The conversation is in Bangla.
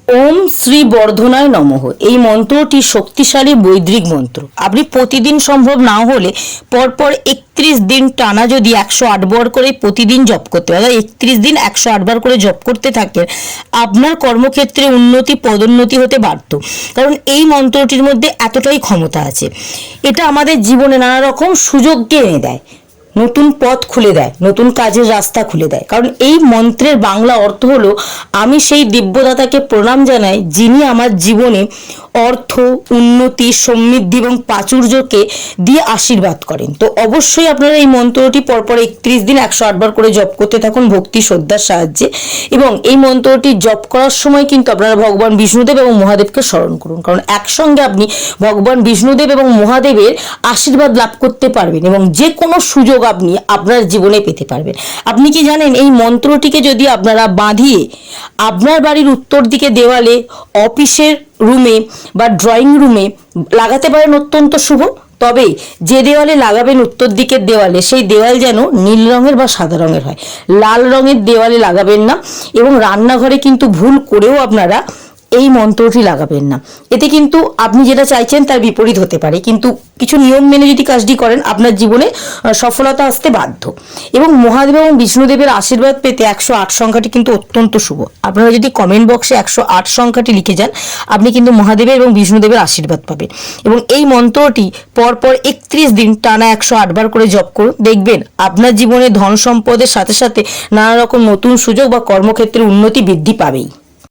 ওম শ্রী বর্ধনায় নমঃ এই মন্ত্রটি শক্তিশালী বৈদিক মন্ত্র। আপনি প্রতিদিন সম্ভব না হলে পরপর 31 দিন টানা যদি 108 বার করে প্রতিদিন জপ করতে হয়, 31 দিন 108 বার করে জপ করতে থাকেন, আপনার কর্মক্ষেত্রে উন্নতি পদোন্নতি হতে বাধ্য। কারণ এই মন্ত্রটির মধ্যে এতটাই ক্ষমতা আছে। এটা আমাদের জীবনে নানা রকম সুযোগকে এনে দেয়, নতুন পথ খুলে দেয়, নতুন কাজের রাস্তা খুলে দেয়। কারণ এই মন্ত্রের বাংলা অর্থ হলো, আমি সেই দিব্যদাতাকে প্রণাম জানাই যিনি আমার জীবনে অর্থ, উন্নতি, সমৃদ্ধি এবং প্রাচুর্যকে দিয়ে আশীর্বাদ করেন। তো অবশ্যই আপনারা এই মন্ত্রটি পরপর 31 দিন 108 বার করে জপ করতে থাকুন ভক্তি শ্রদ্ধার সাহায্যে। এবং এই মন্ত্রটি জপ করার সময় কিন্তু আপনারা ভগবান বিষ্ণুদেব এবং মহাদেবকে স্মরণ করুন, কারণ একসঙ্গে আপনি ভগবান বিষ্ণুদেব এবং মহাদেবের আশীর্বাদ লাভ করতে পারবেন এবং যে কোনো সুযোগ আপনি আপনার জীবনে পেতে পারবেন। আপনি কি জানেন, এই মন্ত্রটিকে যদি আপনারা বাঁধিয়ে আপনার বাড়ির উত্তর দিকে দেওয়ালে, অফিসের রুমে বা ড্রয়িং রুমে লাগাতে পারেন, অত্যন্ত শুভ। তবে যে দেওয়ালে লাগাবেন উত্তর দিকের দেওয়ালে, সেই দেওয়াল যেন নীল রঙের বা সাদা রঙের হয়, লাল রঙের দেওয়ালে লাগাবেন না। এবং রান্নাঘরে কিন্তু ভুল করেও আপনারা এই মন্ত্রটি লাগাবেন না, এতে কিন্তু আপনি যেটা চাইছেন তার বিপরীত হতে পারে। কিন্তু কিছু নিয়ম মেনে যদি কাজটি করেন, আপনার জীবনে সফলতা আসতে বাধ্য। এবং মহাদেব এবং বিষ্ণুদেবের আশীর্বাদ পেতে 108 সংখ্যাটি কিন্তু অত্যন্ত শুভ। আপনারা যদি কমেন্ট বক্সে 108 সংখ্যাটি লিখে যান, আপনি কিন্তু মহাদেবের এবং বিষ্ণুদেবের আশীর্বাদ পাবেন। এবং এই মন্ত্রটি পরপর 31 দিন টানা 108 বার করে জপ করুন, দেখবেন আপনার জীবনে ধন সম্পদের সাথে সাথে নানা রকম নতুন সুযোগ বা কর্মক্ষেত্রে উন্নতি বৃদ্ধি পাবেই।